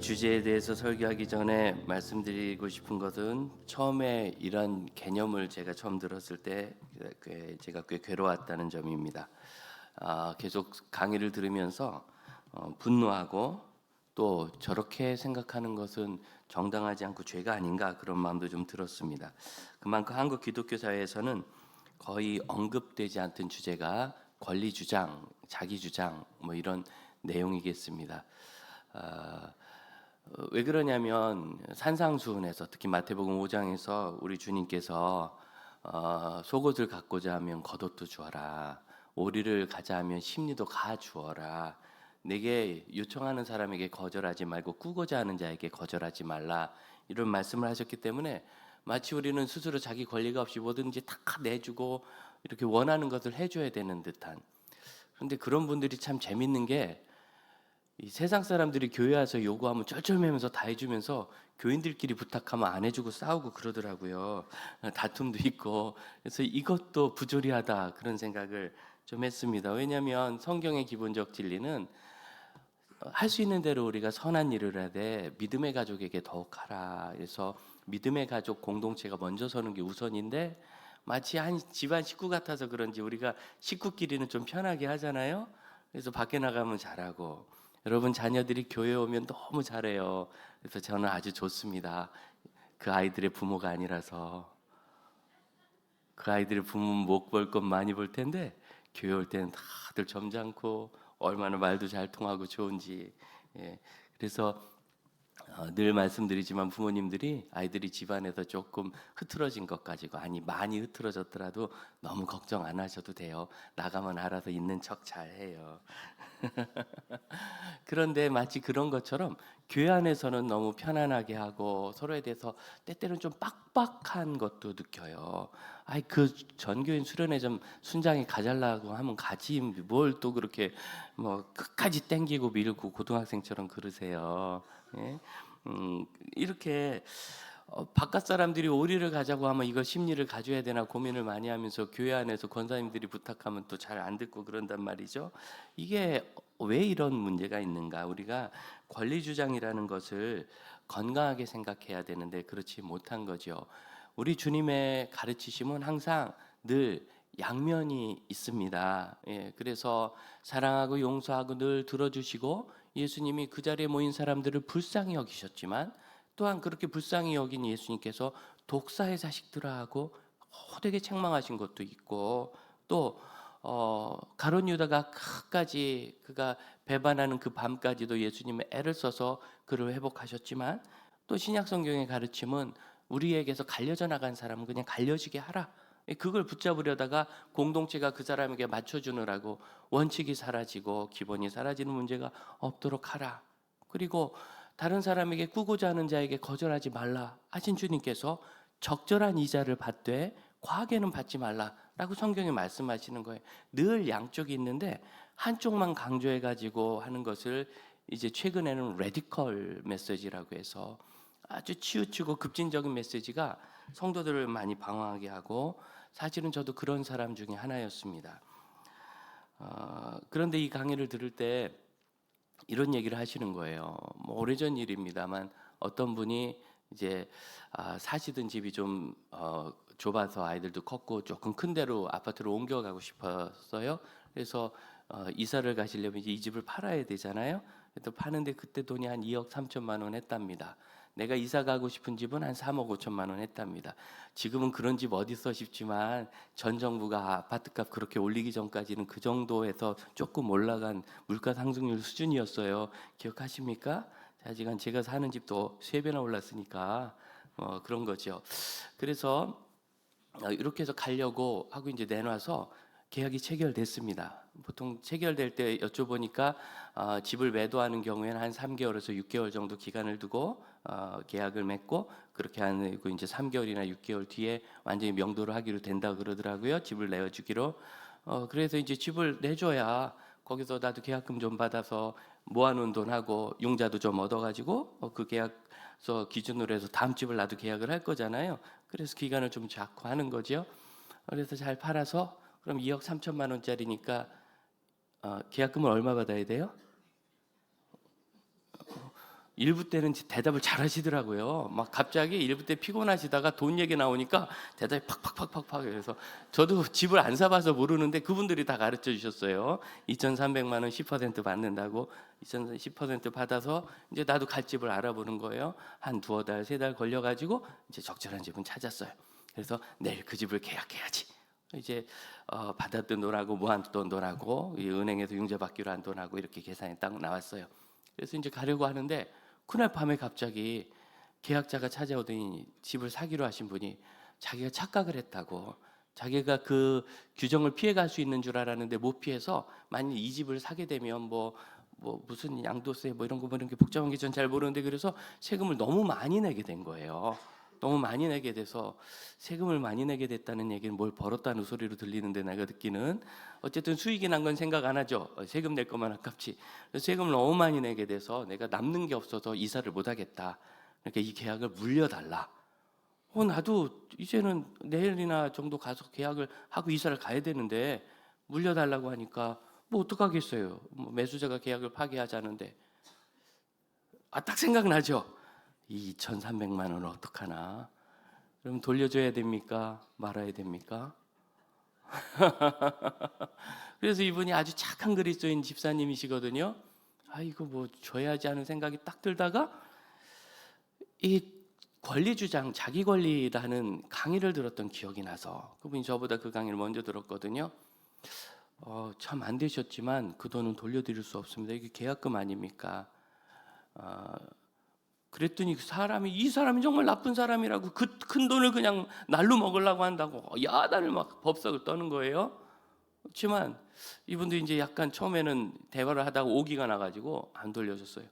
주제에 대해서 설교하기 전에 말씀드리고 싶은 것은 처음에 이런 개념을 제가 처음 들었을 때 제가 꽤 괴로웠다는 점입니다. 계속 강의를 들으면서 분노하고 또 저렇게 생각하는 것은 정당하지 않고 죄가 아닌가 그런 마음도 좀 들었습니다. 그만큼 한국 기독교 사회에서는 거의 언급되지 않던 주제가 권리 주장, 자기 주장 뭐 이런 내용이겠습니다. 왜 그러냐면 산상수훈에서 특히 마태복음 5장에서 우리 주님께서 속옷을 갖고자 하면 겉옷도 주어라, 오리를 가자 하면 심리도 가 주어라, 내게 요청하는 사람에게 거절하지 말고 꾸고자 하는 자에게 거절하지 말라, 이런 말씀을 하셨기 때문에 마치 우리는 스스로 자기 권리가 없이 뭐든지 다 내주고 이렇게 원하는 것을 해줘야 되는 듯한. 그런데 그런 분들이 참 재밌는 게 이 세상 사람들이 교회 와서 요구하면 쩔쩔매면서 다 해주면서 교인들끼리 부탁하면 안 해주고 싸우고 그러더라고요. 다툼도 있고. 그래서 이것도 부조리하다 그런 생각을 좀 했습니다. 왜냐하면 성경의 기본적 진리는 할 수 있는 대로 우리가 선한 일을 하되 믿음의 가족에게 더욱 하라. 그래서 믿음의 가족 공동체가 먼저 서는 게 우선인데, 마치 한 집안 식구 같아서 그런지 우리가 식구끼리는 좀 편하게 하잖아요. 그래서 밖에 나가면 잘하고, 여러분 자녀들이 교회 오면 너무 잘해요. 그래서 저는 아주 좋습니다. 그 아이들의 부모가 아니라서. 그 아이들의 부모는 못 볼 것 많이 볼 텐데 교회 올 때는 다들 점잖고 얼마나 말도 잘 통하고 좋은지. 예. 그래서 늘 말씀드리지만 부모님들이 아이들이 집안에서 조금 흐트러진 것 가지고, 아니 많이 흐트러졌더라도 너무 걱정 안 하셔도 돼요. 나가면 알아서 있는 척 잘해요. 그런데 마치 그런 것처럼 교회 안에서는 너무 편안하게 하고 서로에 대해서 때때로는 좀 빡빡한 것도 느껴요. 아이 그 전교인 수련회 좀 순장에 가달라고 하면 가지, 뭘 또 그렇게 뭐 끝까지 땡기고 밀고 고등학생처럼 그러세요. 예? 이렇게 바깥 사람들이 오리를 가자고 하면 이걸 심리를 가져야 되나 고민을 많이 하면서 교회 안에서 권사님들이 부탁하면 또 잘 안 듣고 그런단 말이죠. 이게 왜 이런 문제가 있는가? 우리가 권리 주장이라는 것을 건강하게 생각해야 되는데 그렇지 못한 거죠. 우리 주님의 가르치심은 항상 늘 양면이 있습니다. 예, 그래서 사랑하고 용서하고 늘 들어주시고, 예수님이 그 자리에 모인 사람들을 불쌍히 여기셨지만 또한 그렇게 불쌍히 여긴 예수님께서 독사의 자식들아 하고 호되게 책망하신 것도 있고, 또 가룟 유다가 끝까지 그가 배반하는 그 밤까지도 예수님의 애를 써서 그를 회복하셨지만, 또 신약 성경의 가르침은 우리에게서 갈려져 나간 사람은 그냥 갈려지게 하라. 그걸 붙잡으려다가 공동체가 그 사람에게 맞춰주느라고 원칙이 사라지고 기본이 사라지는 문제가 없도록 하라. 그리고 다른 사람에게 꾸고자 하는 자에게 거절하지 말라 하신 주님께서 적절한 이자를 받되 과하게는 받지 말라라고 성경에 말씀하시는 거예요. 늘 양쪽이 있는데 한쪽만 강조해 가지고 하는 것을 이제 최근에는 레디컬 메시지라고 해서 아주 치우치고 급진적인 메시지가 성도들을 많이 방황하게 하고, 사실은 저도 그런 사람 중에 하나였습니다. 그런데 이 강의를 들을 때 이런 얘기를 하시는 거예요. 뭐 오래전 일입니다만 어떤 분이 이제 사시던 집이 좀 좁아서 아이들도 컸고 조금 큰 데로 아파트로 옮겨가고 싶었어요. 그래서 이사를 가시려면 이제 이 집을 팔아야 되잖아요. 또 파는데 그때 돈이 한 2억 3천만 원 했답니다. 내가 이사 가고 싶은 집은 한 3억 5천만 원 했답니다. 지금은 그런 집 어디 있어 싶지만 전 정부가 아파트값 그렇게 올리기 전까지는 그 정도에서 조금 올라간 물가 상승률 수준이었어요. 기억하십니까? 하지만 제가 사는 집도 3배나 올랐으니까 그런 거죠. 그래서 이렇게 해서 가려고 하고 이제 내놔서 계약이 체결됐습니다. 보통 체결될 때 여쭤보니까 집을 매도하는 경우에는 한 3개월에서 6개월 정도 기간을 두고 계약을 맺고, 그렇게 하고 이제 3개월이나 6개월 뒤에 완전히 명도를 하기로 된다 그러더라고요. 집을 내어주기로. 그래서 이제 집을 내줘야 거기서 나도 계약금 좀 받아서 모아놓은 돈하고 융자도 좀 얻어가지고 그 계약서 기준으로 해서 다음 집을 나도 계약을 할 거잖아요. 그래서 기간을 좀 잡고 하는 거죠. 그래서 잘 팔아서 그럼 2억 3천만 원짜리니까 계약금을 얼마 받아야 돼요? 일부 때는 대답을 잘 하시더라고요. 막 갑자기 일부 때 피곤하시다가 돈 얘기 나오니까 대답이 팍팍팍팍팍. 그래서 저도 집을 안 사봐서 모르는데 그분들이 다 가르쳐 주셨어요. 2,300만 원 10% 받는다고. 10% 받아서 이제 나도 갈 집을 알아보는 거예요. 한 두어 달, 세 달 걸려가지고 이제 적절한 집은 찾았어요. 그래서 내일 그 집을 계약해야지. 이제 받았던 돈하고 무한돈 돈하고 은행에서 융자받기로 한 돈하고 이렇게 계산이 딱 나왔어요. 그래서 이제 가려고 하는데 그날 밤에 갑자기 계약자가 찾아오더니 집을 사기로 하신 분이 자기가 착각을 했다고, 자기가 그 규정을 피해갈 수 있는 줄 알았는데 못 피해서 만약 이 집을 사게 되면 뭐 무슨 양도세 뭐 이런 게 복잡한 게 전 잘 모르는데, 그래서 세금을 너무 많이 내게 된 거예요. 너무 많이 내게 돼서, 세금을 많이 내게 됐다는 얘기는 뭘 벌었다는 소리로 들리는데 내가 듣기는 어쨌든 수익이 난 건 생각 안 하죠. 세금 낼 것만 아깝지. 세금을 너무 많이 내게 돼서 내가 남는 게 없어서 이사를 못 하겠다. 그러니까 이 계약을 물려달라. 나도 이제는 내일이나 정도 가서 계약을 하고 이사를 가야 되는데 물려달라고 하니까 뭐 어떡하겠어요. 뭐 매수자가 계약을 파기하자는데. 딱 생각나죠. 이 2,300만 원을 어떡하나? 그럼 돌려줘야 됩니까? 말아야 됩니까? 그래서 이분이 아주 착한 그리스도인 집사님이시거든요. 이거 뭐 줘야지 하는 생각이 딱 들다가 이 권리주장, 자기 권리라는 강의를 들었던 기억이 나서, 그분이 저보다 그 강의를 먼저 들었거든요. 참 안 되셨지만 그 돈은 돌려드릴 수 없습니다. 이게 계약금 아닙니까? 그랬더니 이 사람이 정말 나쁜 사람이라고, 그 큰 돈을 그냥 날로 먹으려고 한다고 야단을 막 법석을 떠는 거예요. 그렇지만 이분도 이제 약간 처음에는 대화를 하다가 오기가 나가지고 안 돌려줬어요.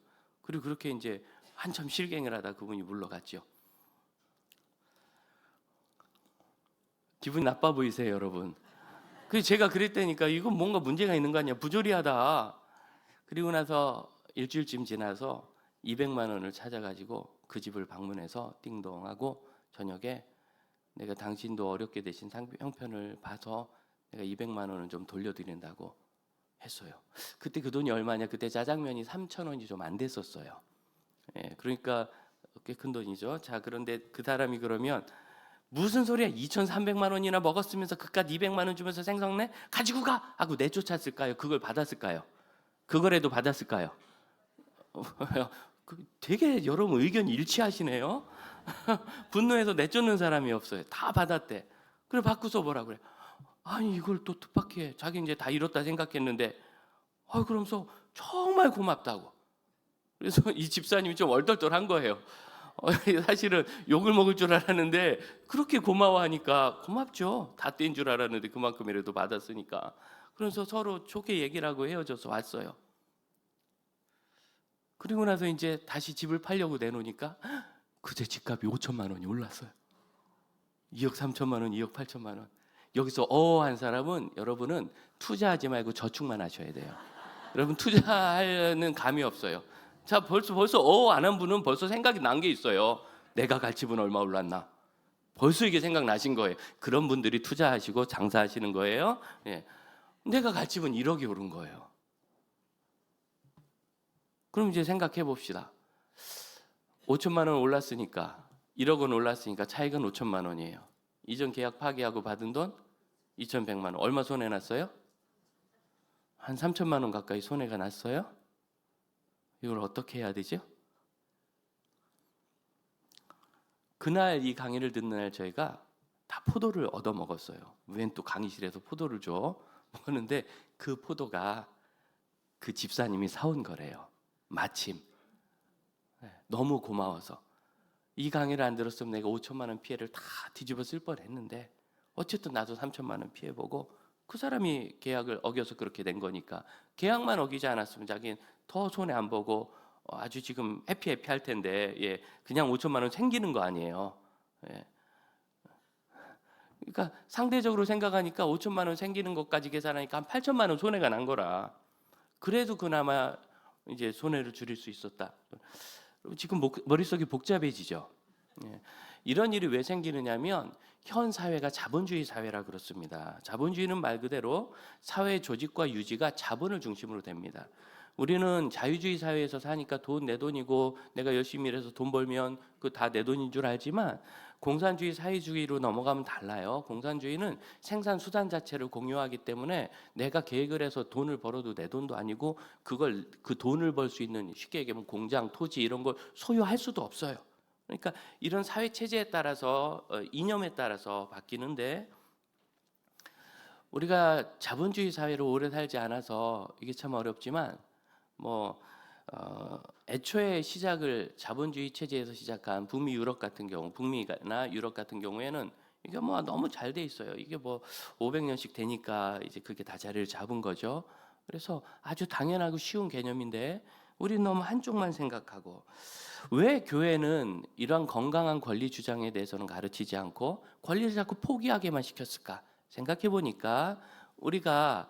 그리고 그렇게 이제 한참 실갱을 하다 그분이 물러갔죠. 기분이 나빠 보이세요, 여러분? 그래서 제가 그랬다니까, 이건 뭔가 문제가 있는 거 아니야, 부조리하다. 그리고 나서 일주일쯤 지나서 200만 원을 찾아가지고 그 집을 방문해서 띵동하고 저녁에 내가 당신도 어렵게 되신 형편을 봐서 내가 200만 원을 좀 돌려드린다고 했어요. 그때 그 돈이 얼마냐? 그때 짜장면이 3,000원이 좀 안 됐었어요. 그러니까 꽤 큰 돈이죠. 자, 그런데 그 사람이 그러면 무슨 소리야? 2,300만 원이나 먹었으면서 그깟 200만 원 주면서 생성내? 가지고 가! 하고 내쫓았을까요? 그걸 받았을까요? 그거라도 받았을까요? 되게 여러분 의견이 일치하시네요. 분노해서 내쫓는 사람이 없어요. 다 받았대. 그래 받고서 뭐라 그래? 아니 이걸 또 뜻밖의, 자기 이제 다 잃었다 생각했는데 그러면서 정말 고맙다고. 그래서 이 집사님이 좀 얼떨떨한 거예요. 사실은 욕을 먹을 줄 알았는데 그렇게 고마워하니까 고맙죠. 다 뗀 줄 알았는데 그만큼이라도 받았으니까. 그래서 서로 좋게 얘기를 하고 헤어져서 왔어요. 그리고 나서 이제 다시 집을 팔려고 내놓으니까 그제 집값이 5천만 원이 올랐어요. 2억 3천만 원, 2억 8천만 원. 여기서 한 사람은, 여러분은 투자하지 말고 저축만 하셔야 돼요. 여러분 투자하는 감이 없어요. 자, 벌써 안 한 분은 벌써 생각이 난 게 있어요. 내가 갈 집은 얼마 올랐나? 벌써 이게 생각나신 거예요. 그런 분들이 투자하시고 장사하시는 거예요. 내가 갈 집은 1억이 오른 거예요. 그럼 이제 생각해 봅시다. 5천만 원 올랐으니까, 1억 원 올랐으니까 차익은 5천만 원이에요. 이전 계약 파기하고 받은 돈 2,100만 원. 얼마 손해 났어요? 한 3천만 원 가까이 손해가 났어요. 이걸 어떻게 해야 되죠? 그날 이 강의를 듣는 날 저희가 다 포도를 얻어 먹었어요. 웬 또 강의실에서 포도를 줘 먹었는데 그 포도가 그 집사님이 사온 거래요. 마침 너무 고마워서. 이 강의를 안 들었으면 내가 5천만 원 피해를 다 뒤집어 쓸 뻔했는데 어쨌든 나도 3천만 원 피해보고, 그 사람이 계약을 어겨서 그렇게 된 거니까 계약만 어기지 않았으면 자기는 더 손해 안 보고 아주 지금 해피할 텐데 그냥 5천만 원 생기는 거 아니에요. 그러니까 상대적으로 생각하니까 5천만 원 생기는 것까지 계산하니까 한 8천만 원 손해가 난 거라. 그래도 그나마 이제 손해를 줄일 수 있었다. 지금 머릿속이 복잡해지죠. 이런 일이 왜 생기느냐면 현 사회가 자본주의 사회라 그렇습니다. 자본주의는 말 그대로 사회 조직과 유지가 자본을 중심으로 됩니다. 우리는 자유주의 사회에서 사니까 돈 내 돈이고 내가 열심히 일해서 돈 벌면 그 다 내 돈인 줄 알지만 공산주의 사회주의로 넘어가면 달라요. 공산주의는 생산 수단 자체를 공유하기 때문에 내가 계획을 해서 돈을 벌어도 내 돈도 아니고 그걸 그 돈을 벌 수 있는 쉽게 얘기하면 공장, 토지 이런 걸 소유할 수도 없어요. 그러니까 이런 사회 체제에 따라서 이념에 따라서 바뀌는데 우리가 자본주의 사회로 오래 살지 않아서 이게 참 어렵지만 뭐 애초에 시작을 자본주의 체제에서 시작한 북미 유럽 같은 경우, 북미나 유럽 같은 경우에는 이게 뭐 너무 잘 돼 있어요. 이게 뭐 500년씩 되니까 이제 그게 다 자리를 잡은 거죠. 그래서 아주 당연하고 쉬운 개념인데 우리는 너무 한쪽만 생각하고 왜 교회는 이런 건강한 권리 주장에 대해서는 가르치지 않고 권리를 자꾸 포기하게만 시켰을까? 생각해 보니까 우리가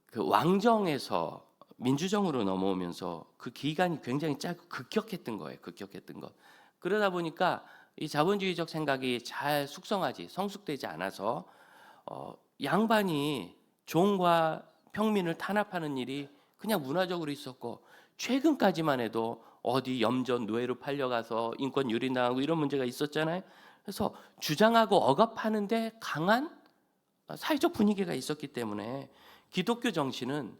그 왕정에서 민주정으로 넘어오면서 그 기간이 굉장히 짧고 급격했던 거예요. 급격했던 것. 그러다 보니까 이 자본주의적 생각이 잘 숙성하지 성숙되지 않아서 양반이 종과 평민을 탄압하는 일이 그냥 문화적으로 있었고 최근까지만 해도 어디 염전 노예로 팔려가서 인권 유린당하고 이런 문제가 있었잖아요. 그래서 주장하고 억압하는데 강한 사회적 분위기가 있었기 때문에 기독교 정신은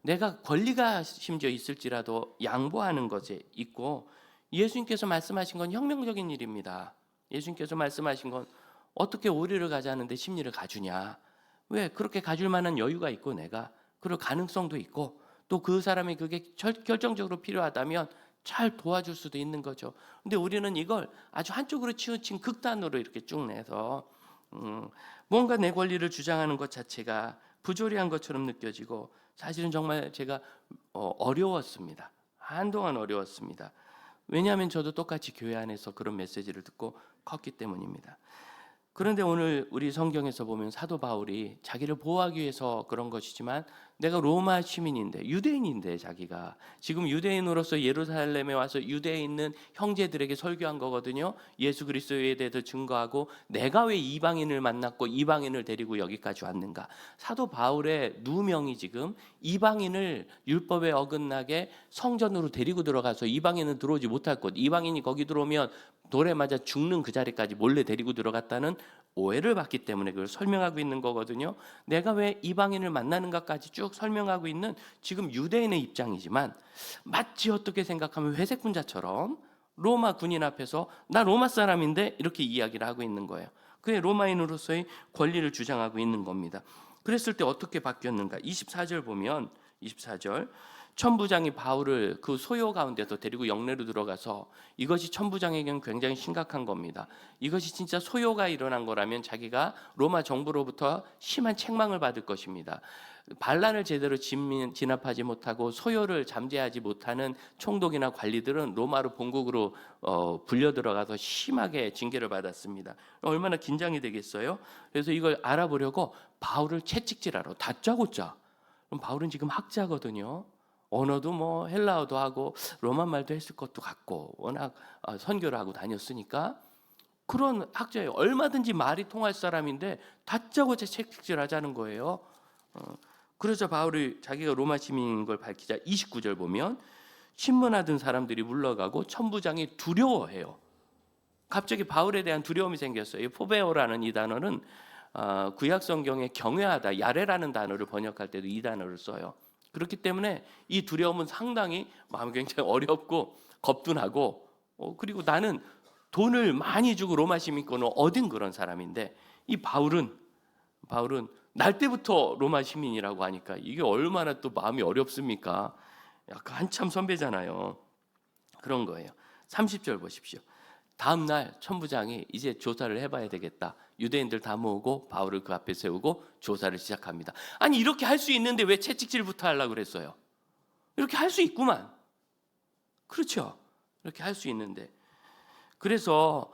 내가 권리가 심지어 있을지라도 양보하는 것에 있고 예수님께서 말씀하신 건 혁명적인 일입니다. 예수님께서 말씀하신 건 어떻게 오리를 가자는데 심리를 가주냐. 왜 그렇게 가줄 만한 여유가 있고 내가 그럴 가능성도 있고 또 그 사람이 그게 결정적으로 필요하다면 잘 도와줄 수도 있는 거죠. 근데 우리는 이걸 아주 한쪽으로 치우친 극단으로 이렇게 쭉 내서 뭔가 내 권리를 주장하는 것 자체가 부조리한 것처럼 느껴지고 사실은 정말 제가 어려웠습니다. 한동안 어려웠습니다. 왜냐하면 저도 똑같이 교회 안에서 그런 메시지를 듣고 컸기 때문입니다. 그런데 오늘 우리 성경에서 보면 사도 바울이 자기를 보호하기 위해서 그런 것이지만 내가 로마 시민인데 유대인인데 자기가 지금 유대인으로서 예루살렘에 와서 유대에 있는 형제들에게 설교한 거거든요. 예수 그리스도에 대해서 증거하고 내가 왜 이방인을 만났고 이방인을 데리고 여기까지 왔는가. 사도 바울의 누명이 지금 이방인을 율법에 어긋나게 성전으로 데리고 들어가서 이방인은 들어오지 못할 것, 이방인이 거기 들어오면 돌에 맞아 죽는 그 자리까지 몰래 데리고 들어갔다는 오해를 받기 때문에 그걸 설명하고 있는 거거든요. 내가 왜 이방인을 만나는가까지 쭉 설명하고 있는 지금 유대인의 입장이지만 마치 어떻게 생각하면 회색 분자처럼 로마 군인 앞에서 나 로마 사람인데 이렇게 이야기를 하고 있는 거예요. 그의 로마인으로서의 권리를 주장하고 있는 겁니다. 그랬을 때 어떻게 바뀌었는가? 24절 보면 24절 천부장이 바울을 그 소요 가운데서 데리고 영내로 들어가서 이것이 천부장에게는 굉장히 심각한 겁니다. 이것이 진짜 소요가 일어난 거라면 자기가 로마 정부로부터 심한 책망을 받을 것입니다. 반란을 제대로 진압하지 못하고 소요를 잠재하지 못하는 총독이나 관리들은 로마로 본국으로 불려 들어가서 심하게 징계를 받았습니다. 얼마나 긴장이 되겠어요? 그래서 이걸 알아보려고 바울을 채찍질하러 다짜고짜. 그럼 바울은 지금 학자거든요. 언어도 뭐 헬라어도 하고 로마 말도 했을 것도 같고 워낙 선교를 하고 다녔으니까 그런 학자예요. 얼마든지 말이 통할 사람인데 다짜고짜 채찍질하자는 거예요. 그래서 바울이 자기가 로마 시민인 걸 밝히자 29절 보면 신문하던 사람들이 물러가고 천부장이 두려워해요. 갑자기 바울에 대한 두려움이 생겼어요. 포베오라는 이 단어는 구약 성경에 경외하다, 야레라는 단어를 번역할 때도 이 단어를 써요. 그렇기 때문에 이 두려움은 상당히 마음이 굉장히 어렵고 겁도 나고 그리고 나는 돈을 많이 주고 로마 시민권을 얻은 그런 사람인데 이 바울은 날 때부터 로마 시민이라고 하니까 이게 얼마나 또 마음이 어렵습니까? 약간 한참 선배잖아요. 그런 거예요. 30절 보십시오. 다음 날 천부장이 이제 조사를 해봐야 되겠다. 유대인들 다 모으고 바울을 그 앞에 세우고 조사를 시작합니다. 아니 이렇게 할 수 있는데 왜 채찍질부터 하려고 그랬어요? 이렇게 할 수 있구만. 그렇죠. 이렇게 할 수 있는데. 그래서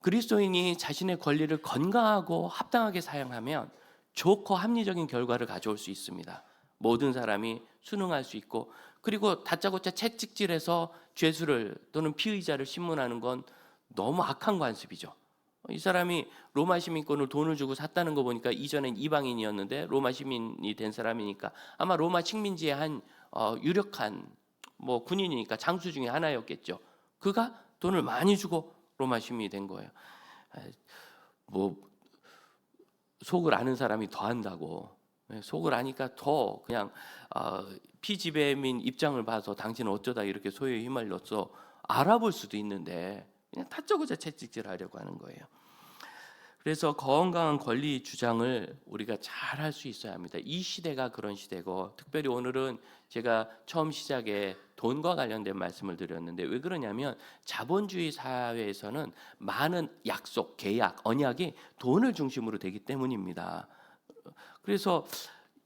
그리스도인이 자신의 권리를 건강하고 합당하게 사용하면 좋고 합리적인 결과를 가져올 수 있습니다. 모든 사람이 순응할 수 있고 그리고 다짜고짜 채찍질해서 죄수를 또는 피의자를 신문하는 건 너무 악한 관습이죠. 이 사람이 로마 시민권을 돈을 주고 샀다는 거 보니까 이전엔 이방인이었는데 로마 시민이 된 사람이니까 아마 로마 식민지의 한 유력한 뭐 군인이니까 장수 중에 하나였겠죠. 그가 돈을 많이 주고 로마 시민이 된 거예요. 뭐 속을 아는 사람이 더 한다고. 속을 아니까 더 그냥 피지배민 입장을 봐서 당신은 어쩌다 이렇게 소유에 휘말렸어 알아볼 수도 있는데 그냥 다짜고짜 채찍질하려고 하는 거예요. 그래서 건강한 권리 주장을 우리가 잘 할 수 있어야 합니다. 이 시대가 그런 시대고, 특별히 오늘은 제가 처음 시작에 돈과 관련된 말씀을 드렸는데 왜 그러냐면 자본주의 사회에서는 많은 약속, 계약, 언약이 돈을 중심으로 되기 때문입니다. 그래서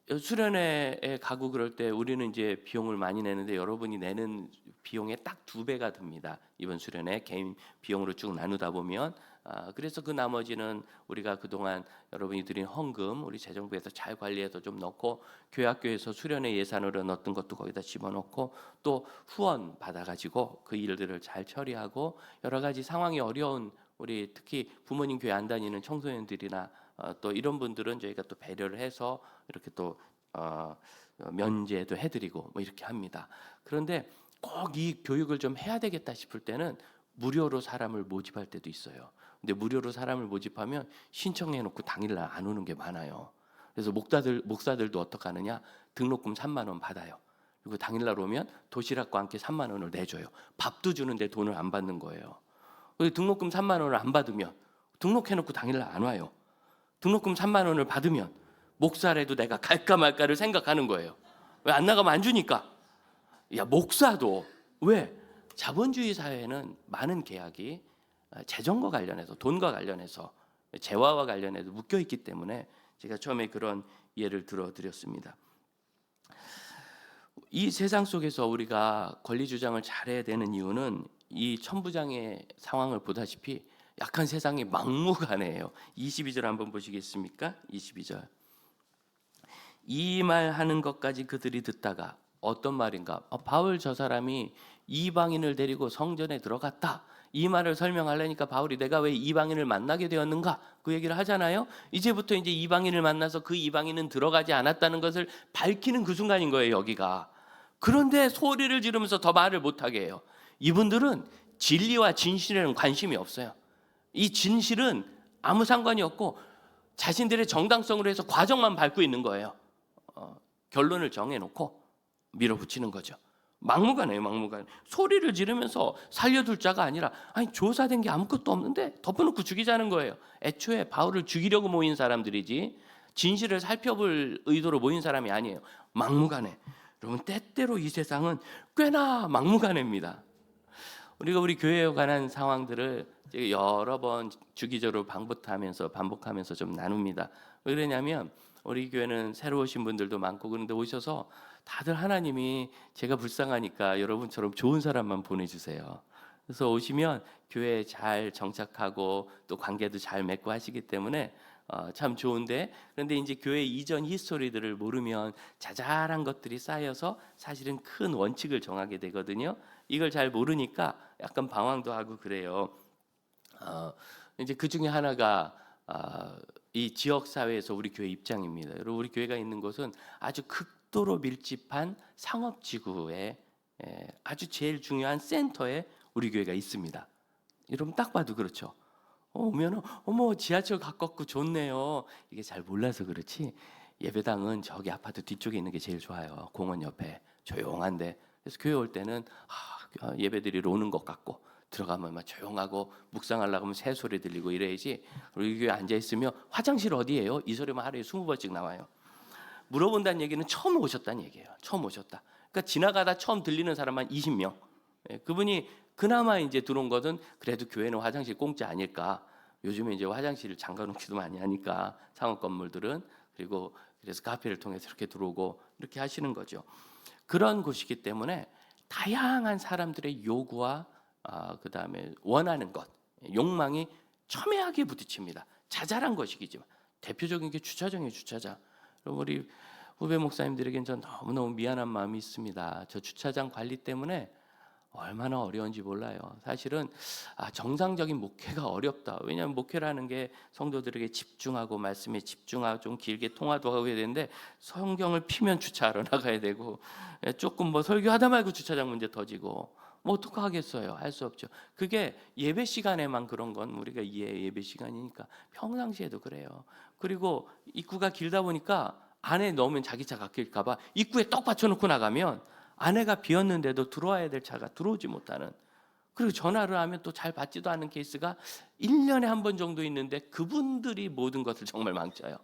수련회에 가고 그럴 때 우리는 이제 비용을 많이 내는데 여러분이 내는 비용의 딱 2배가 듭니다. 이번 수련회 개인 비용으로 쭉 나누다 보면 그래서 그 나머지는 우리가 그동안 여러분이 드린 헌금 우리 재정부에서 잘 관리해서 좀 넣고 교회 학교에서 수련회 예산으로 넣었던 것도 거기다 집어넣고 또 후원 받아가지고 그 일들을 잘 처리하고 여러 가지 상황이 어려운 우리 특히 부모님 교회 안 다니는 청소년들이나 또 이런 분들은 저희가 또 배려를 해서 이렇게 또 면제도 해드리고 뭐 이렇게 합니다. 그런데 꼭 이 교육을 좀 해야 되겠다 싶을 때는 무료로 사람을 모집할 때도 있어요. 근데 무료로 사람을 모집하면 신청해놓고 당일날 안 오는 게 많아요. 그래서 목사들도 어떻게 하느냐? 등록금 3만 원 받아요. 그리고 당일날 오면 도시락과 함께 3만 원을 내줘요. 밥도 주는데 돈을 안 받는 거예요. 등록금 3만 원을 안 받으면 등록해놓고 당일날 안 와요. 등록금 3만 원을 받으면 목사라도 내가 갈까 말까를 생각하는 거예요. 왜 안 나가면 안 주니까. 야, 목사도 왜? 자본주의 사회는 많은 계약이 재정과 관련해서 돈과 관련해서 재화와 관련해서 묶여 있기 때문에 제가 처음에 그런 예를 들어드렸습니다. 이 세상 속에서 우리가 권리 주장을 잘해야 되는 이유는 이 천부장의 상황을 보다시피 약한 세상이 막무가내예요. 22절 한번 보시겠습니까? 22절. 이 말 하는 것까지 그들이 듣다가 어떤 말인가? 바울 저 사람이 이방인을 데리고 성전에 들어갔다. 이 말을 설명하려니까 바울이 내가 왜 이방인을 만나게 되었는가? 그 얘기를 하잖아요. 이제부터 이제 이방인을 만나서 그 이방인은 들어가지 않았다는 것을 밝히는 그 순간인 거예요, 여기가. 그런데 소리를 지르면서 더 말을 못하게 해요. 이분들은 진리와 진실에는 관심이 없어요. 이 진실은 아무 상관이 없고 자신들의 정당성으로 해서 과정만 밟고 있는 거예요. 결론을 정해놓고 밀어붙이는 거죠. 막무가내요, 막무가내. 소리를 지르면서 살려둘 자가 아니라 아니 조사된 게 아무것도 없는데 덮어놓고 죽이자는 거예요. 애초에 바울을 죽이려고 모인 사람들이지 진실을 살펴볼 의도로 모인 사람이 아니에요. 막무가내. 여러분 때때로 이 세상은 꽤나 막무가내입니다. 우리가 우리 교회에 관한 상황들을 여러 번 주기적으로 반복하면서 좀 나눕니다. 왜 그러냐면 우리 교회는 새로 오신 분들도 많고 그런데 오셔서 다들 하나님이 제가 불쌍하니까 여러분처럼 좋은 사람만 보내주세요. 그래서 오시면 교회에 잘 정착하고 또 관계도 잘 맺고 하시기 때문에 참 좋은데 그런데 이제 교회 이전 히스토리들을 모르면 자잘한 것들이 쌓여서 사실은 큰 원칙을 정하게 되거든요. 이걸 잘 모르니까 약간 방황도 하고 그래요. 이제 그 중에 하나가 이 지역 사회에서 우리 교회 입장입니다. 여러분 우리 교회가 있는 곳은 아주 극도로 밀집한 상업 지구에 아주 제일 중요한 센터에 우리 교회가 있습니다. 여러분 딱 봐도 그렇죠. 오면 어머 지하철 가깝고 좋네요. 이게 잘 몰라서 그렇지 예배당은 저기 아파트 뒤쪽에 있는 게 제일 좋아요. 공원 옆에 조용한데 그래서 교회 올 때는 예배드리러 오는 것 같고 들어가면 막 조용하고 묵상하려고 하면 새 소리 들리고 이래야지 우리 교회 앉아 있으면 화장실 어디예요? 이 소리만 하루에 20번씩 나와요. 물어본다는 얘기는 처음 오셨다는 얘기예요. 처음 오셨다. 그러니까 지나가다 처음 들리는 사람만 20명. 그분이 그나마 이제 들어온 것은 그래도 교회는 화장실 공짜 아닐까. 요즘에 이제 화장실을 잠가놓기도 많이 하니까 상업 건물들은 그리고 그래서 카페를 통해서 이렇게 들어오고 이렇게 하시는 거죠. 그런 곳이기 때문에 다양한 사람들의 요구와 그다음에 원하는 것, 욕망이 첨예하게 부딪힙니다. 자잘한 것이지만 대표적인 게 주차장이에요. 주차장. 우리 후배 목사님들에겐 전 너무너무 미안한 마음이 있습니다. 저 주차장 관리 때문에 얼마나 어려운지 몰라요. 사실은 정상적인 목회가 어렵다. 왜냐하면 목회라는 게 성도들에게 집중하고 말씀에 집중하고 좀 길게 통화도 하고 해야 되는데 성경을 피면 주차하러 나가야 되고 조금 뭐 설교하다 말고 주차장 문제 터지고 뭐 어떡하겠어요. 할 수 없죠. 그게 예배 시간에만 그런 건 우리가 예배 시간이니까 평상시에도 그래요. 그리고 입구가 길다 보니까 안에 넣으면 자기 차 막힐까 봐 입구에 떡 받쳐놓고 나가면 안에가 비었는데도 들어와야 될 차가 들어오지 못하는, 그리고 전화를 하면 또 잘 받지도 않는 케이스가 1년에 한 번 정도 있는데 그분들이 모든 것을 정말 망쳐요.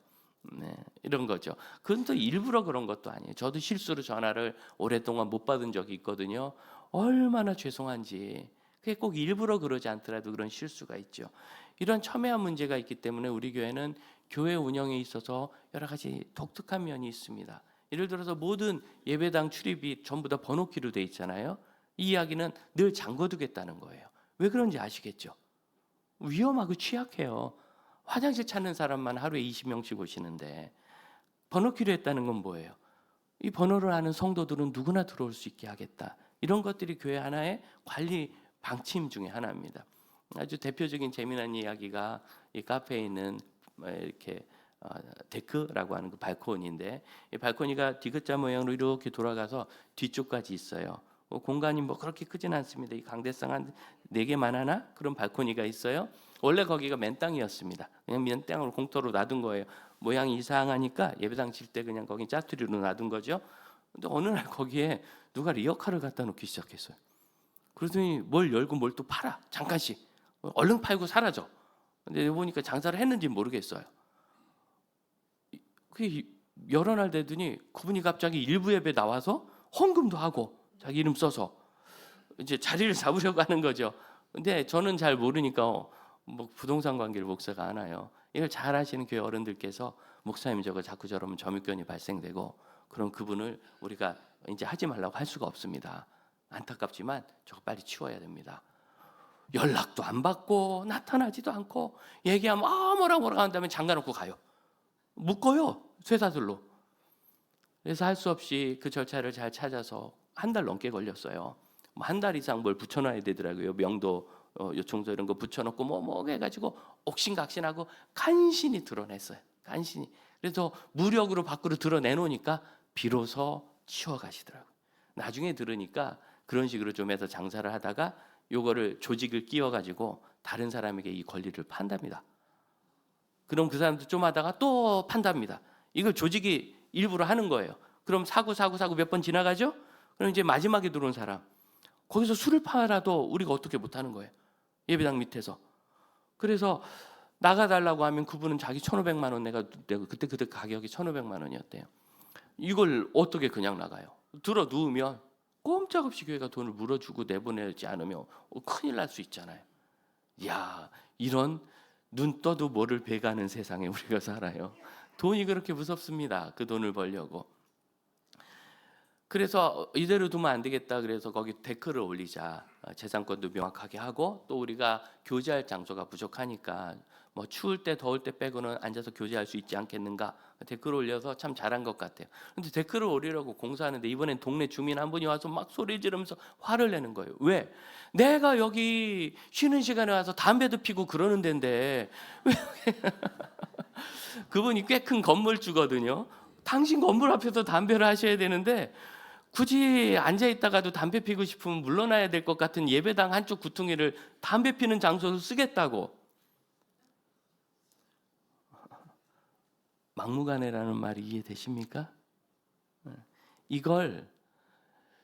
네, 이런 거죠. 그건 또 일부러 그런 것도 아니에요. 저도 실수로 전화를 오랫동안 못 받은 적이 있거든요. 얼마나 죄송한지. 그게 꼭 일부러 그러지 않더라도 그런 실수가 있죠. 이런 첨예한 문제가 있기 때문에 우리 교회는 교회 운영에 있어서 여러 가지 독특한 면이 있습니다. 예를 들어서 모든 예배당 출입이 전부 다 번호키로 돼 있잖아요. 이 이야기는 늘 잠궈두겠다는 거예요. 왜 그런지 아시겠죠? 위험하고 취약해요. 화장실 찾는 사람만 하루에 20명씩 오시는데 번호키로 했다는 건 뭐예요? 이 번호를 아는 성도들은 누구나 들어올 수 있게 하겠다. 이런 것들이 교회 하나의 관리 방침 중에 하나입니다. 아주 대표적인 재미난 이야기가 이 카페에 있는 이렇게 데크라고 하는 그 발코니인데, 이 발코니가 디귿자 모양으로 이렇게 돌아가서 뒤쪽까지 있어요. 공간이 뭐 그렇게 크진 않습니다. 이 강대상 한 4개만 하나 그런 발코니가 있어요. 원래 거기가 맨 땅이었습니다. 그냥 맨 땅으로 공터로 놔둔 거예요. 모양이 이상하니까 예배당 칠 때 그냥 거기 짜투리로 놔둔 거죠. 근데 어느 날 거기에 누가 리어카를 갖다 놓기 시작했어요. 그러더니 뭘 열고 뭘 또 팔아. 잠깐씩 얼른 팔고 사라져. 근데 보니까 장사를 했는지 모르겠어요. 그게 여러 날 되더니 그분이 갑자기 일부 예배 나와서 헌금도 하고 자기 이름 써서 이제 자리를 잡으려고 하는 거죠. 근데 저는 잘 모르니까 뭐 부동산 관계를 목사가 아나요. 이걸 잘 아시는 교회 어른들께서 목사님 저거 자꾸 저러면 점유권이 발생되고 그럼 그분을 우리가 이제 하지 말라고 할 수가 없습니다. 안타깝지만 저거 빨리 치워야 됩니다. 연락도 안 받고 나타나지도 않고 얘기하면 뭐라고 한 다음에 잠가놓고 가요. 묶어요, 쇠사슬로. 그래서 할 수 없이 그 절차를 잘 찾아서 한 달 넘게 걸렸어요. 한 달 이상 뭘 붙여놔야 되더라고요. 명도 요청서 이런 거 붙여놓고 뭐 해가지고 옥신각신하고 간신히 드러냈어요. 간신히. 그래서 무력으로 밖으로 드러내놓으니까 비로소 치워가시더라고요. 나중에 들으니까 그런 식으로 좀 해서 장사를 하다가 요거를 조직을 끼워가지고 다른 사람에게 이 권리를 판답니다. 그럼 그 사람도 좀 하다가 또 판답니다. 이걸 조직이 일부러 하는 거예요. 그럼 사고 몇 번 지나가죠? 그럼 이제 마지막에 들어온 사람, 거기서 술을 팔아도 우리가 어떻게 못하는 거예요. 예배당 밑에서. 그래서 나가달라고 하면 그분은 자기 1,500만 원 내고 그때 가격이 1,500만 원이었대요. 이걸 어떻게 그냥 나가요? 들어 누우면 꼼짝없이 교회가 돈을 물어주고 내보내지 않으면 큰일 날 수 있잖아요. 이야, 이런 눈 떠도 모를 배가는 세상에 우리가 살아요. 돈이 그렇게 무섭습니다. 그 돈을 벌려고. 그래서 이대로 두면 안 되겠다. 그래서 거기 데크를 올리자. 재산권도 명확하게 하고 또 우리가 교제할 장소가 부족하니까 뭐 추울 때 더울 때 빼고는 앉아서 교제할 수 있지 않겠는가. 데크를 올려서 참 잘한 것 같아요. 근데 데크를 올리려고 공사하는데 이번엔 동네 주민 한 분이 와서 막 소리 지르면서 화를 내는 거예요. 왜? 내가 여기 쉬는 시간에 와서 담배도 피고 그러는 데인데 그분이 꽤 큰 건물주거든요. 당신 건물 앞에서 담배를 하셔야 되는데 굳이 앉아있다가도 담배 피고 싶으면 물러나야 될 것 같은 예배당 한쪽 구퉁이를 담배 피는 장소로 쓰겠다고. 막무가내라는 말이 이해되십니까? 이걸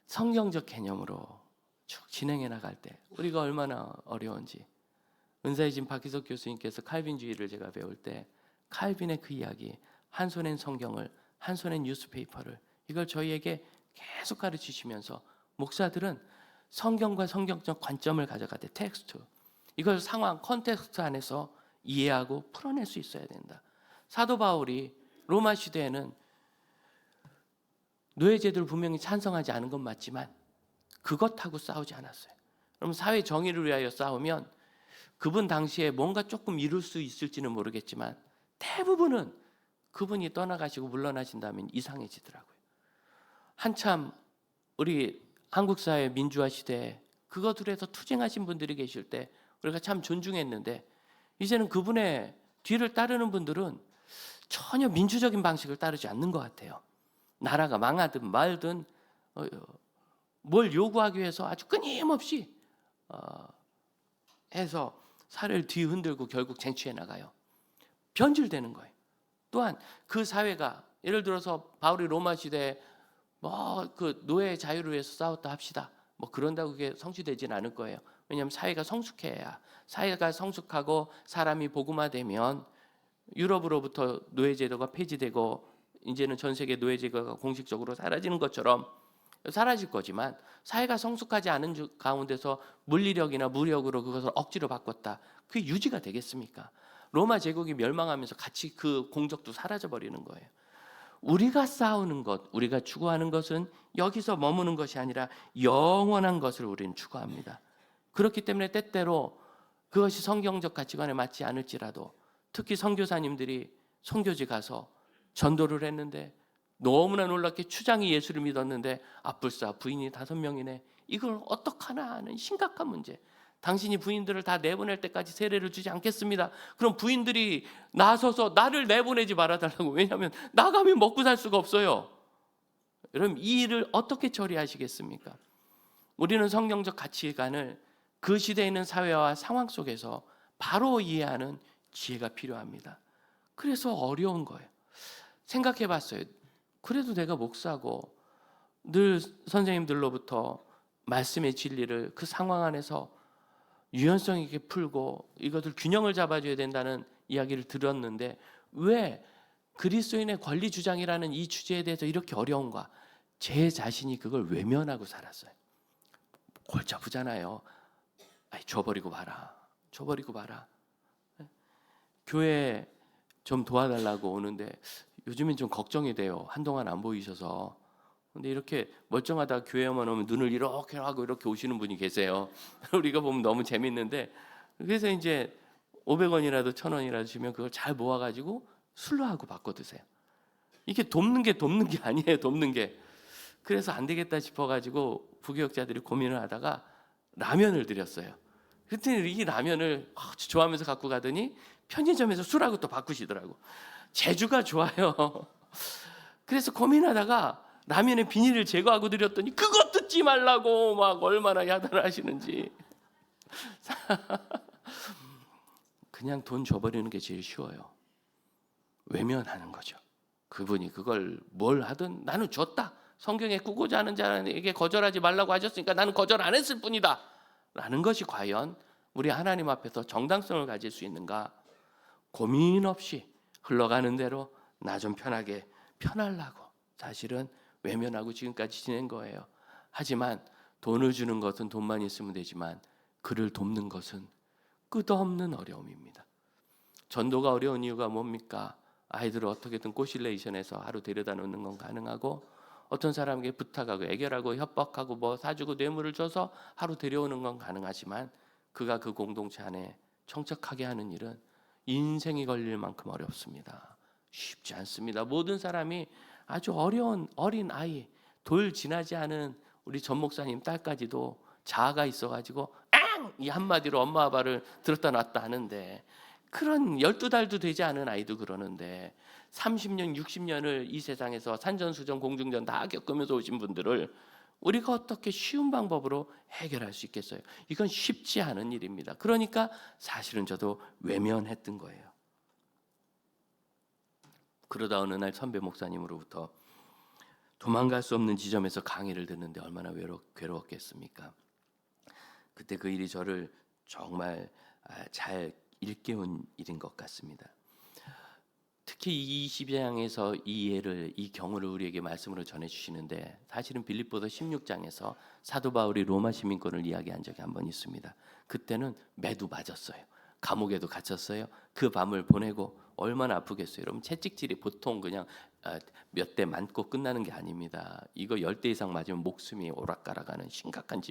성경적 개념으로 쭉 진행해 나갈 때 우리가 얼마나 어려운지. 은사의 진 박희석 교수님께서 칼빈주의를 제가 배울 때 칼빈의 그 이야기, 한 손엔 성경을, 한 손엔 뉴스페이퍼를, 이걸 저희에게 계속 가르치시면서 목사들은 성경과 성경적 관점을 가져갈 때 텍스트, 이걸 상황, 컨텍스트 안에서 이해하고 풀어낼 수 있어야 된다. 사도 바울이 로마 시대에는 노예제도를 분명히 찬성하지 않은 건 맞지만 그것하고 싸우지 않았어요. 그럼 사회 정의를 위하여 싸우면 그분 당시에 뭔가 조금 이룰 수 있을지는 모르겠지만 대부분은 그분이 떠나가시고 물러나신다면 이상해지더라고요. 한참 우리 한국 사회 민주화 시대에 그것들에서 투쟁하신 분들이 계실 때 우리가 참 존중했는데, 이제는 그분의 뒤를 따르는 분들은 전혀 민주적인 방식을 따르지 않는 것 같아요. 나라가 망하든 말든 뭘 요구하기 위해서 아주 끊임없이 해서 사회를 뒤흔들고 결국 쟁취해 나가요. 변질되는 거예요. 또한 그 사회가, 예를 들어서 바울이 로마 시대에 그 노예의 자유를 위해서 싸웠다 합시다. 그런다고 그게 성취되지는 않을 거예요. 왜냐하면 사회가 성숙해야, 사회가 성숙하고 사람이 복음화되면 유럽으로부터 노예제도가 폐지되고 이제는 전 세계 노예제도가 공식적으로 사라지는 것처럼 사라질 거지만, 사회가 성숙하지 않은 가운데서 물리력이나 무력으로 그것을 억지로 바꿨다, 그게 유지가 되겠습니까? 로마 제국이 멸망하면서 같이 그 공적도 사라져 버리는 거예요. 우리가 싸우는 것, 우리가 추구하는 것은 여기서 머무는 것이 아니라 영원한 것을 우리는 추구합니다. 그렇기 때문에 때때로 그것이 성경적 가치관에 맞지 않을지라도, 특히 선교사님들이 선교지 가서 전도를 했는데 너무나 놀랍게 추장이 예수를 믿었는데 불사 부인이 5명이네. 이걸 어떡하나 하는 심각한 문제. 당신이 부인들을 다 내보낼 때까지 세례를 주지 않겠습니다. 그럼 부인들이 나서서 나를 내보내지 말아달라고. 왜냐하면 나가면 먹고 살 수가 없어요. 여러분, 이 일을 어떻게 처리하시겠습니까? 우리는 성경적 가치관을 그 시대에 있는 사회와 상황 속에서 바로 이해하는 지혜가 필요합니다. 그래서 어려운 거예요. 생각해 봤어요. 그래도 내가 목사고 늘 선생님들로부터 말씀의 진리를 그 상황 안에서 유연성 있게 풀고 이것을 균형을 잡아줘야 된다는 이야기를 들었는데, 왜 그리스도인의 권리 주장이라는 이 주제에 대해서 이렇게 어려운가? 제 자신이 그걸 외면하고 살았어요. 골치 아프잖아요. 줘버리고 봐라. 줘버리고 봐라. 교회 좀 도와달라고 오는데 요즘엔 좀 걱정이 돼요. 한동안 안 보이셔서. 근데 이렇게 멀쩡하다 교회에만 오면 눈을 이렇게 하고 이렇게 오시는 분이 계세요. 우리가 보면 너무 재밌는데, 그래서 이제 500원이라도 1000원이라도 주면 그걸 잘 모아가지고 술로 하고 바꿔 드세요. 이게 돕는 게 아니에요. 돕는 게. 그래서 안 되겠다 싶어가지고 부교역자들이 고민을 하다가 라면을 드렸어요. 그랬더니 이 라면을 아주 좋아하면서 갖고 가더니 편의점에서 술하고 또 바꾸시더라고. 재주가 좋아요. 그래서 고민하다가 라면의 비닐을 제거하고 드렸더니 그것 듣지 말라고 막 얼마나 야단을 하시는지. 그냥 돈 줘버리는 게 제일 쉬워요. 외면하는 거죠. 그분이 그걸 뭘 하든 나는 줬다. 성경에 꾸고자 하는 자에게 거절하지 말라고 하셨으니까 나는 거절 안 했을 뿐이다 라는 것이 과연 우리 하나님 앞에서 정당성을 가질 수 있는가? 고민 없이 흘러가는 대로 나 좀 편하게 편하려고 사실은 외면하고 지금까지 지낸 거예요. 하지만 돈을 주는 것은 돈만 있으면 되지만 그를 돕는 것은 끝없는 어려움입니다. 전도가 어려운 이유가 뭡니까? 아이들을 어떻게든 꼬실레이션해서 하루 데려다 놓는 건 가능하고, 어떤 사람에게 부탁하고 애결하고 협박하고 사주고 뇌물을 줘서 하루 데려오는 건 가능하지만, 그가 그 공동체 안에 정착하게 하는 일은 인생이 걸릴 만큼 어렵습니다. 쉽지 않습니다. 모든 사람이 아주 어려운 어린 아이, 돌 지나지 않은 우리 전 목사님 딸까지도 자아가 있어가지고 이 한마디로 엄마 아빠를 들었다 놨다 하는데, 그런 12달도 되지 않은 아이도 그러는데 30년 60년을 이 세상에서 산전수전 공중전 다 겪으면서 오신 분들을 우리가 어떻게 쉬운 방법으로 해결할 수 있겠어요? 이건 쉽지 않은 일입니다. 그러니까 사실은 저도 외면했던 거예요. 그러다 어느 날 선배 목사님으로부터 도망갈 수 없는 지점에서 강의를 듣는데 얼마나 괴로웠겠습니까? 그때 그 일이 저를 정말 잘 일깨운 일인 것 같습니다. 특히 이 22장에서 이 경우를 우리에게 말씀으로 전해주시는데, 사실은 빌립보서 16장에서 사도 바울이 로마 시민권을 이야기한 적이 한 번 있습니다. 그때는 매도 맞았어요. 감옥에도 갇혔어요. 그 밤을 보내고 얼마나 아프겠어요. 여러분, 채찍질이 보통 그냥 몇 대 맞고 끝나는 게 아닙니다. 이거 10대 이상 맞으면 목숨이 오락가락하는 심각한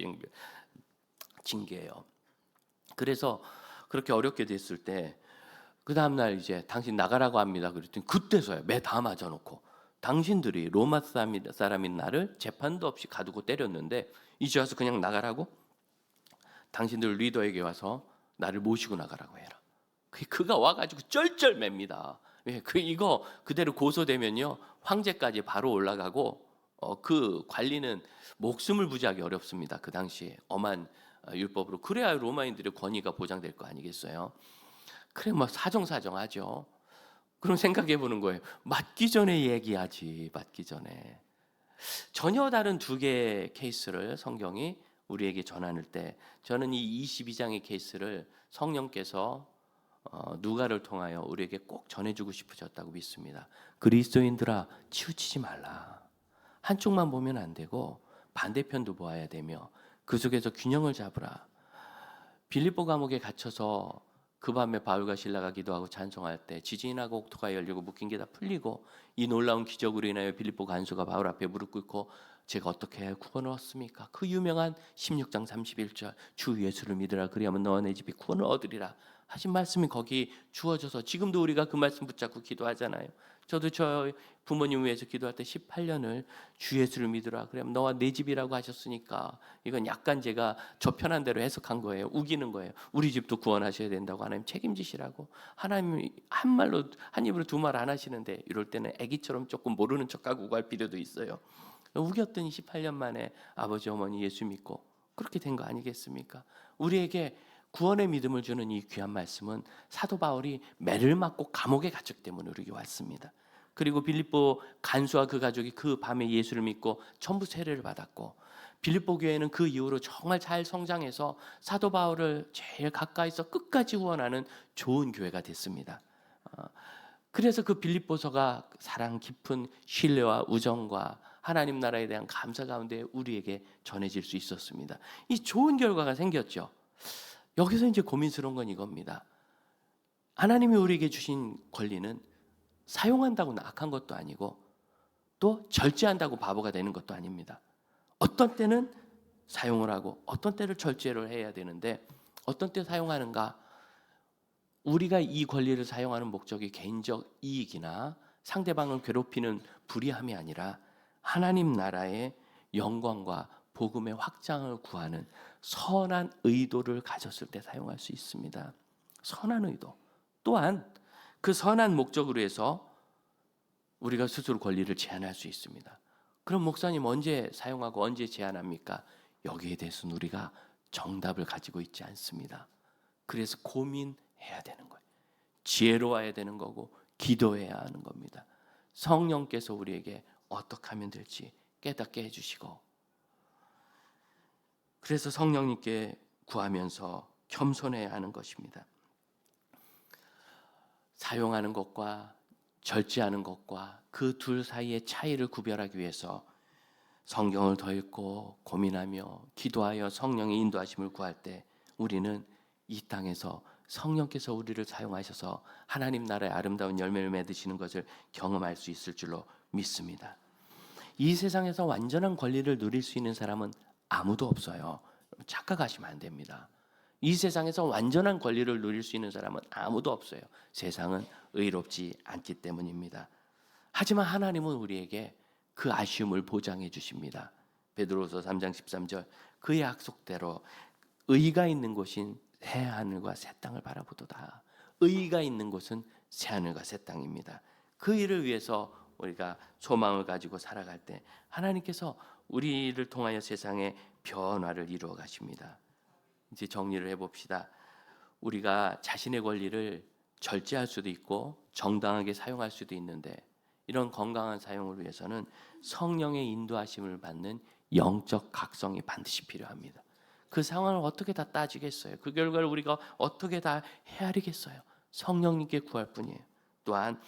징계예요. 그래서 그렇게 어렵게 됐을 때 그 다음날 이제 당신 나가라고 합니다. 그랬더니 그때서야 매 다 맞아놓고, 당신들이 로마 사람인 나를 재판도 없이 가두고 때렸는데 이제 와서 그냥 나가라고? 당신들 리더에게 와서 나를 모시고 나가라고 해라. 그가 와가지고 쩔쩔맵니다. 이거 그대로 고소되면요 황제까지 바로 올라가고 그 관리는 목숨을 부지하기 어렵습니다. 그 당시에 엄한 율법으로. 그래야 로마인들의 권위가 보장될 거 아니겠어요? 그래 뭐 사정사정하죠. 그럼 생각해 보는 거예요. 맞기 전에 얘기하지. 맞기 전에. 전혀 다른 두 개의 케이스를 성경이 우리에게 전하는 때 저는 이 22장의 케이스를 성령께서 누가를 통하여 우리에게 꼭 전해주고 싶으셨다고 믿습니다. 그리스도인들아 치우치지 말라. 한쪽만 보면 안 되고 반대편도 보아야 되며 그 속에서 균형을 잡으라. 빌립보 감옥에 갇혀서 그 밤에 바울과 실라가 기도하고 찬송할 때 지진이 나고 옥토가 열리고 묶인 게 다 풀리고 이 놀라운 기적으로 인하여 빌립보 간수가 바울 앞에 무릎 꿇고 제가 어떻게 해야 구원을 얻습니까? 그 유명한 16장 31절 주 예수를 믿으라 그리하면 너와 내 집이 구원을 얻으리라 하신 말씀이 거기 주어져서 지금도 우리가 그 말씀 붙잡고 기도하잖아요. 저도 저 부모님 위해서 기도할 때 18년을 주 예수를 믿으라 그러면 너와 내 집이라고 하셨으니까 이건 약간 제가 저 편한 대로 해석한 거예요. 우기는 거예요. 우리 집도 구원하셔야 된다고 하나님 책임지시라고. 하나님이 한 말로 한 입으로 두 말 안 하시는데 이럴 때는 아기처럼 조금 모르는 척하고 우갈 필요도 있어요. 우겼더니 18년 만에 아버지 어머니 예수 믿고 그렇게 된 거 아니겠습니까? 우리에게 구원의 믿음을 주는 이 귀한 말씀은 사도 바울이 매를 맞고 감옥에 갇혔기 때문에 우리에게 왔습니다. 그리고 빌립보 간수와 그 가족이 그 밤에 예수를 믿고 전부 세례를 받았고 빌립보 교회는 그 이후로 정말 잘 성장해서 사도 바울을 제일 가까이서 끝까지 후원하는 좋은 교회가 됐습니다. 그래서 그 빌립보서가 사랑 깊은 신뢰와 우정과 하나님 나라에 대한 감사 가운데 우리에게 전해질 수 있었습니다. 이 좋은 결과가 생겼죠. 여기서 이제 고민스러운 건 이겁니다. 하나님이 우리에게 주신 권리는 사용한다고 악한 것도 아니고 또 절제한다고 바보가 되는 것도 아닙니다. 어떤 때는 사용을 하고 어떤 때를 절제를 해야 되는데 어떤 때 사용하는가? 우리가 이 권리를 사용하는 목적이 개인적 이익이나 상대방을 괴롭히는 불의함이 아니라 하나님 나라의 영광과 복음의 확장을 구하는 선한 의도를 가졌을 때 사용할 수 있습니다. 선한 의도. 또한 그 선한 목적으로 해서 우리가 스스로 권리를 제한할 수 있습니다. 그럼 목사님 언제 사용하고 언제 제한합니까? 여기에 대해서는 우리가 정답을 가지고 있지 않습니다. 그래서 고민해야 되는 거예요. 지혜로워야 되는 거고 기도해야 하는 겁니다. 성령께서 우리에게 어떻게 하면 될지 깨닫게 해주시고 그래서 성령님께 구하면서 겸손해야 하는 것입니다. 사용하는 것과 절제하는 것과 그 둘 사이의 차이를 구별하기 위해서 성경을 더 읽고 고민하며 기도하여 성령의 인도하심을 구할 때 우리는 이 땅에서 성령께서 우리를 사용하셔서 하나님 나라의 아름다운 열매를 맺으시는 것을 경험할 수 있을 줄로 믿습니다. 이 세상에서 완전한 권리를 누릴 수 있는 사람은 아무도 없어요. 착각하시면 안 됩니다. 이 세상에서 완전한 권리를 누릴 수 있는 사람은 아무도 없어요. 세상은 의롭지 않기 때문입니다. 하지만 하나님은 우리에게 그 아쉬움을 보장해 주십니다. 베드로서 3장 13절 그의 약속대로 의가 있는 곳인 새 하늘과 새 땅을 바라보도다. 의가 있는 곳은 새 하늘과 새 땅입니다. 그 일을 위해서 우리가 소망을 가지고 살아갈 때 하나님께서 우리를 통하여 세상의 변화를 이루어 가십니다. 이제 정리를 해봅시다. 우리가 자신의 권리를 절제할 수도 있고 정당하게 사용할 수도 있는데 이런 건강한 사용을 위해서는 성령의 인도하심을 받는 영적 각성이 반드시 필요합니다. 그 상황을 어떻게 다 따지겠어요? 그 결과를 우리가 어떻게 다 헤아리겠어요? 성령님께 구할 뿐이에요. 또한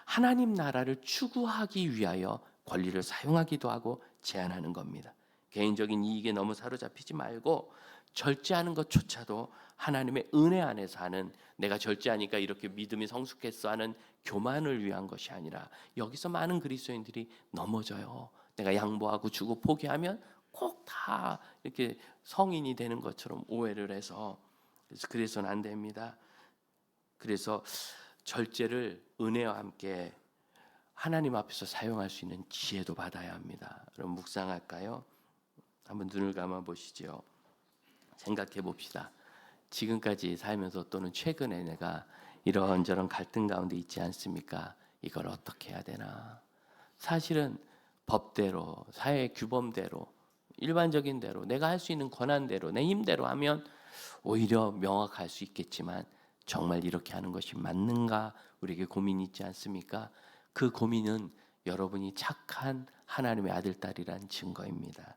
하나님 나라를 추구하기 위하여 권리를 사용하기도 하고 제한하는 겁니다. 개인적인 이익에 너무 사로잡히지 말고 절제하는 것조차도 하나님의 은혜 안에서 하는 내가 절제하니까 이렇게 믿음이 성숙했어 하는 교만을 위한 것이 아니라 여기서 많은 그리스도인들이 넘어져요. 내가 양보하고 주고 포기하면 꼭 다 이렇게 성인이 되는 것처럼 오해를 해서 그래서는 안 됩니다. 그래서 절제를 은혜와 함께 하나님 앞에서 사용할 수 있는 지혜도 받아야 합니다. 그럼 묵상할까요? 한번 눈을 감아 보시죠. 생각해 봅시다. 지금까지 살면서 또는 최근에 내가 이런저런 갈등 가운데 있지 않습니까? 이걸 어떻게 해야 되나? 사실은 법대로, 사회 규범대로, 일반적인 대로, 내가 할 수 있는 권한대로, 내 힘대로 하면 오히려 명확할 수 있겠지만 정말 이렇게 하는 것이 맞는가? 우리에게 고민이 있지 않습니까? 그 고민은 여러분이 착한 하나님의 아들, 딸이란 증거입니다.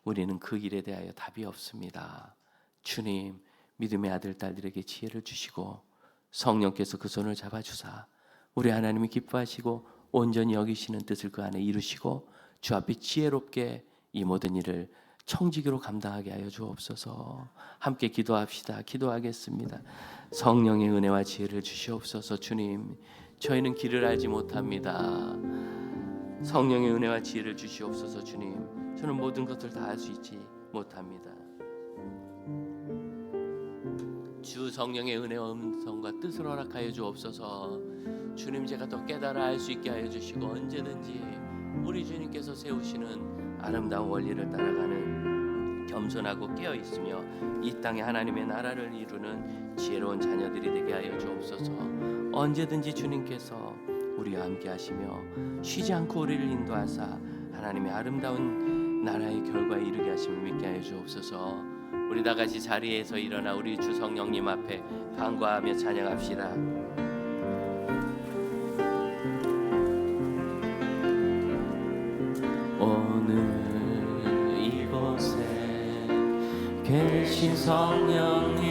우리는 그 일에 대하여 답이 없습니다. 주님, 믿음의 아들, 딸들에게 지혜를 주시고 성령께서 그 손을 잡아주사 우리 하나님이 기뻐하시고 온전히 여기시는 뜻을 그 안에 이루시고 주 앞에 지혜롭게 이 모든 일을 청지기로 감당하게 하여 주옵소서. 함께 기도합시다. 기도하겠습니다. 성령의 은혜와 지혜를 주시옵소서. 주님, 저희는 길을 알지 못합니다. 성령의 은혜와 지혜를 주시옵소서. 주님, 저는 모든 것을 다 할 수 있지 못합니다. 주 성령의 은혜와 음성과 뜻을 허락하여 주옵소서. 주님, 제가 더 깨달아 알 수 있게 하여 주시고 언제든지 우리 주님께서 세우시는 아름다운 원리를 따라가는 겸손하고 깨어있으며 이 땅에 하나님의 나라를 이루는 지혜로운 자녀들이 되게 하여 주옵소서. 언제든지 주님께서 우리와 함께 하시며 쉬지 않고 우리를 인도하사 하나님의 아름다운 나라의 결과에 이르게 하심을 믿게 하여 주옵소서. 우리 다 같이 자리에서 일어나 우리 주 성령님 앞에 간구하며 찬양합시다. 오늘 이곳에 계신 성령님,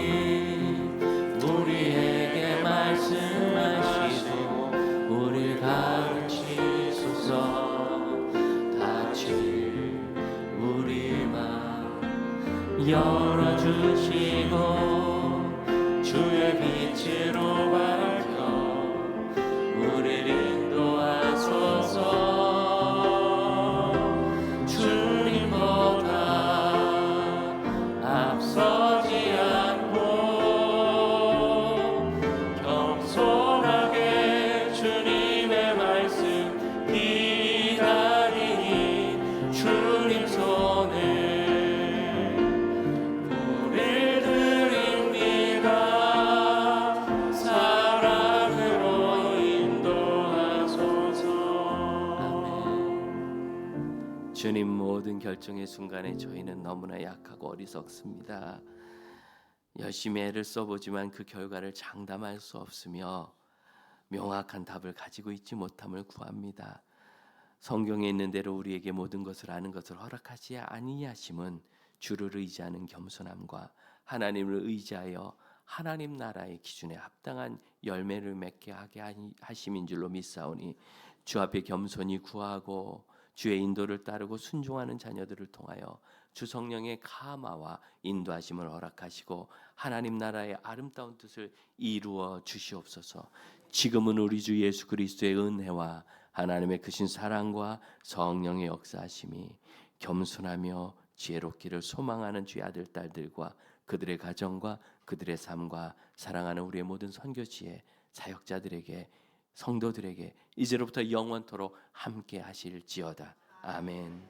우리에게 말씀하시고 우리를 가르치소서. 닫힌 우리 맘 열어주시고 주의 빛으로 밝혀 우리를 인도하소서. 주님, 모든 결정의 순간에 저희는 너무나 약하고 어리석습니다. 열심히 애를 써보지만 그 결과를 장담할 수 없으며 명확한 답을 가지고 있지 못함을 구합니다. 성경에 있는 대로 우리에게 모든 것을 아는 것을 허락하지 아니하심은 주를 의지하는 겸손함과 하나님을 의지하여 하나님 나라의 기준에 합당한 열매를 맺게 하게 하심인 줄로 믿사오니 주 앞에 겸손히 구하고 주의 인도를 따르고 순종하는 자녀들을 통하여 주 성령의 감화와 인도하심을 허락하시고 하나님 나라의 아름다운 뜻을 이루어 주시옵소서. 지금은 우리 주 예수 그리스도의 은혜와 하나님의 크신 사랑과 성령의 역사하심이 겸손하며 지혜롭기를 소망하는 주의 아들 딸들과 그들의 가정과 그들의 삶과 사랑하는 우리의 모든 선교지의 사역자들에게 성도들에게 이제로부터 영원토록 함께 하실지어다. 아멘.